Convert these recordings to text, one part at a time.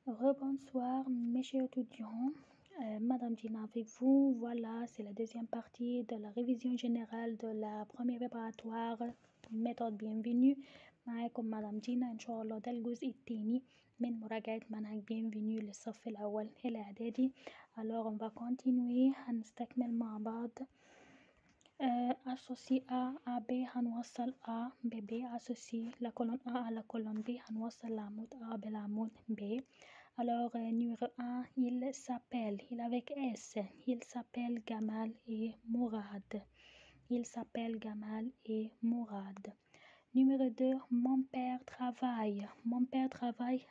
Rebonsoir mes chers étudiants, Madame Dina avec vous. Voilà, c'est la deuxième partie de la révision générale de la première préparatoire méthode bienvenue. معاكم مدام دينا إن شاء الله ده الجزء التاني من مراجعة منهج bienvenue للصف الأول الإعدادي. Alors on va continuer هنستكمل مع بعض associé A B هنوصل A ب B associé la colonne A à la colonne B هنوصل العمود A بالعمود B. Alors numéro 1 il s'appelle, il avec S, il s'appelle Gamal et Mourad. Il s'appelle Gamal et Mourad. Numéro 2 mon père travaille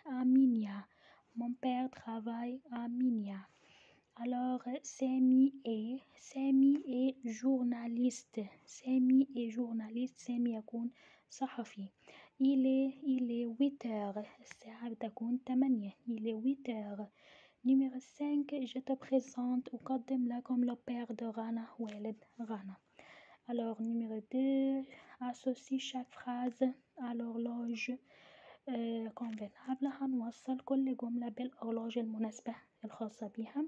à Minya. Mon père travaille à Minya. Alors, Semi est journaliste. Semi يكون صحفي. Il est 8 heures. الساعة بتكون 8. Il est 8 heures. Numéro 5 je te présente أقدم لكم le père de Rana والد Rana. Alors, numéro 2 associe chaque phrase à l'horloge convenable. هنوصل كل جملة بالهorloge المناسبة الخاصة بها.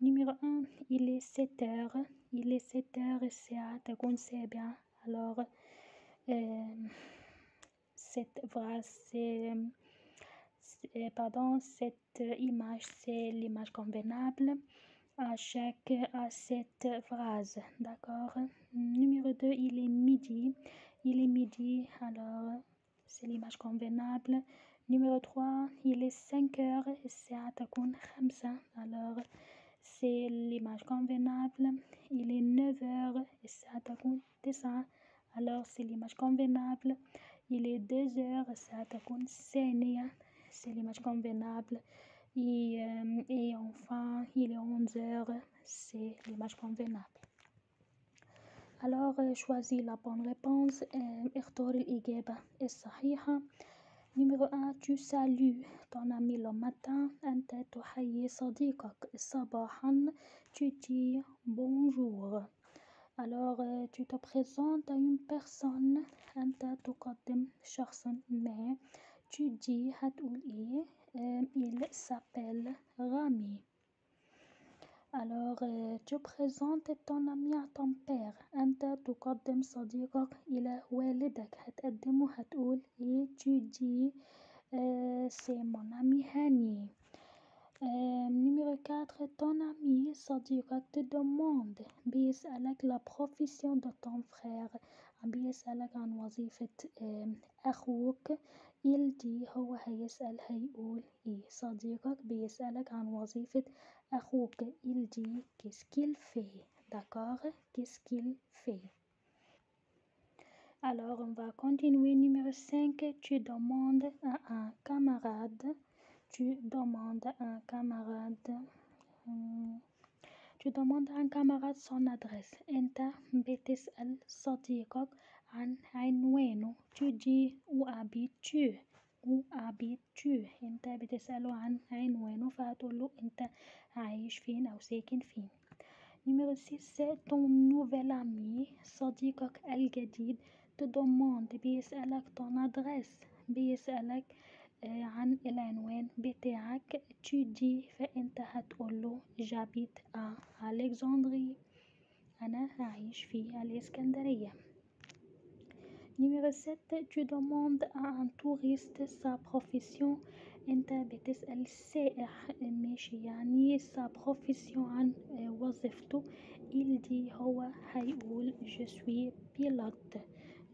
Numéro 1 il est 7 heures. Il est 7 heures الساعة تكون 7. Alors cette phrase cette image c'est l'image convenable à cette phrase, d'accord. Numéro 2 il est midi. Il est midi, alors c'est l'image convenable. Numéro 3 il est 5 heures الساعة تكون 5. alors c'est l'image convenable. Il est 9 heures الساعة تكون 9. alors c'est l'image convenable. Il est 2 heures الساعة تكون 2. c'est l'image convenable. Et enfin il est 11 heures, c'est l'image convenable. Alors choisis la bonne réponse. اختار الإجابة الصحيحة. Numéro 1 tu salues ton ami le matin. أنت تحيي صديقك صباحا. Tu dis bonjour. Alors tu te présentes à une personne. أنت تقدم شخصا ما. Tu dis هتقول إيه. Il s'appelle Rami. Alors tu présentes ton ami à ton père. أنت تقدم صديقك إلى والدك. هتقدمه هتقول إيه. tu dis c'est mon ami Hani. Numéro 4 ton ami صديقك te demande بيسألك la profession de ton frère. بيسألك عن وظيفة أخوك. il dit هو هيسأل هيقول إيه. صديقك بيسألك عن وظيفة أخوك. il dit qu'est-ce qu'il fait, d'accord. qu'est-ce qu'il fait. Alors on va continuer. Numéro 5 tu demandes à un camarade. Tu demandes à un camarade son adresse. أنت بتسأل صديقك عن عنوانه. tu dis où habites-tu. où habites-tu. أنت بتسأله عن عنوانه فهتقوله أنت عايش فين أو ساكن فين. Numéro 6 ton nouvel ami صديقك الجديد te demande بيسألك ton adresse. بيسألك عن العنوان بتاعك. tu dis فأنت هتقوله j'habite à Alexandrie. أنا أعيش في الإسكندرية. Numéro 7 tu demandes à un touriste sa profession. أنت بتسأل سائح ماشي يعني sa profession عن وظيفته. il dit هو هيقول je suis pilote.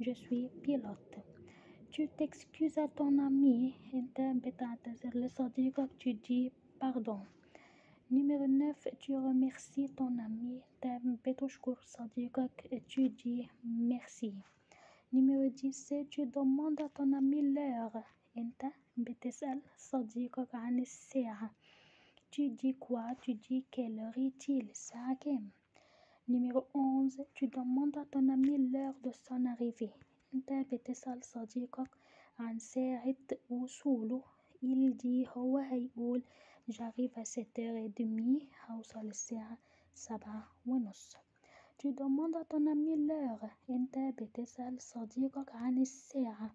je suis pilote. tu t'excuses à ton ami. أنت بتعتذر لصديقك. tu dis pardon. Numéro 9 tu remercies ton ami. أنت بتشكر صديقك. tu dis merci. Numéro 10 tu demandes à ton ami l'heure. أنت بتسأل صديقك عن الساعة. tu dis quoi. tu dis quelle heure est-il. الساعة كام. Numéro 11 tu demandes à ton ami l'heure de son arrivée. أنت بتسأل صديقك عن ساعة وصوله. il dit هو هيقول j'arrive à 7h30. هوصل الساعة 7:30. tu demandes à ton ami l'heure. أنت بتسأل صديقك عن الساعة.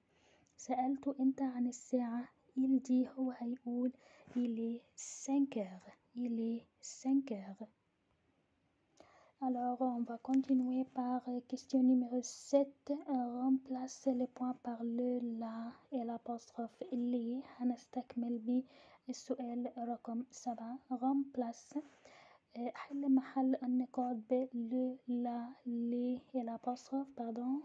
سألته أنت عن الساعة. il dit هو هيقول il est 5 heures. Il est 5 heures. Alors, on va continuer par question numéro 7. Remplace les points par le, la et l'apostrophe li. هنستكمل بالسؤال رقم 7. Remplace. حل محل النقاط ب le, la, les et l'apostrophe. Pardon.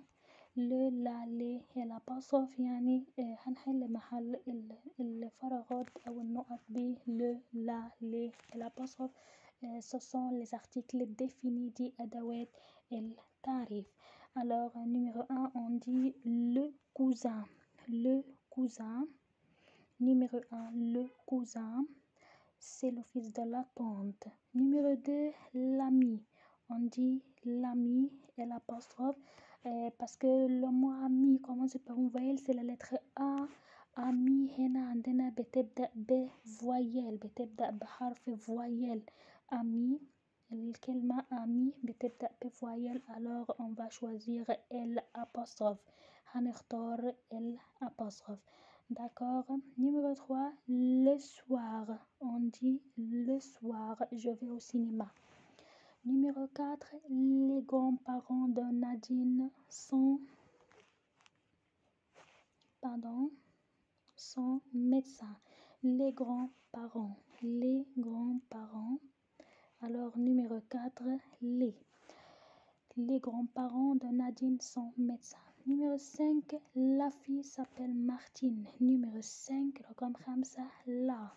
le, la, les et l'apostrophe يعني هنحل محل الفراغات أو النقط ب le, la, les et l'apostrophe. Ce sont les articles définis d'adawat el-tarif. Alors, numéro 1, on dit le cousin. Le cousin. Numéro 1, le cousin. C'est le fils de la tante. Numéro 2, l'ami. On dit l'ami et l'apostrophe parce que le mot ami commence par une voyelle, c'est la lettre A. ami هنا عندنا بتبدأ بفويل بتبدأ بحرف فويل. ami الكلمة ami بتبدأ بفويل. alors on va choisir l'apostrophe. هنختار l'apostrophe. D'accord. Numéro 3, le soir. On dit le soir, je vais au cinéma. Numéro 4, les grands-parents de Nadine sont médecins. Les grands-parents. Les grands-parents. Alors, numéro 4, les grands-parents de Nadine sont médecins. Numéro 5, la fille s'appelle Martine. Numéro 5, رقم 5, la.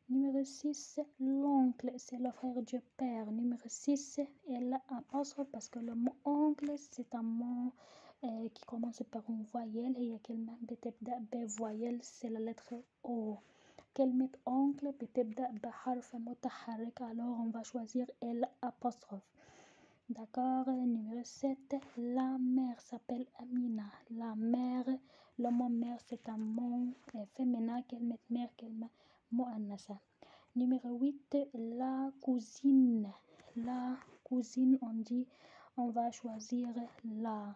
Numéro 6, l'oncle, c'est le frère du père. Numéro 6, et l'apostrophe parce que le mot oncle, c'est un mot qui commence par une voyelle. هي كلمة بتبدأ بvoyelle, c'est la lettre O. كلمة oncle بتبدأ بحرف متحرك, alors on va choisir l'apostrophe. D'accord. Numéro 7, la mère s'appelle Amina. La mère, le mot mère, c'est un mot féminin. كلمة mère, كلمة مؤنثة. Numéro 8, la cousine. La cousine, on dit, on va choisir la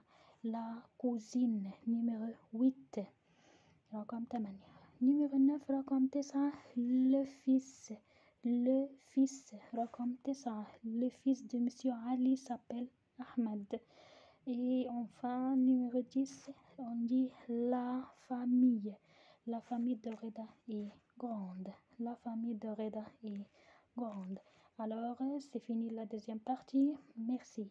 cousine. Numéro 8, رقم 8. Numéro 9, رقم 9, le fils. Le fils, رقم 9. Le fils de Monsieur Ali s'appelle Ahmed. Et enfin, numéro 10, on dit la famille. La famille de Reda est grande. La famille de Reda est grande. Alors, c'est fini la deuxième partie. Merci.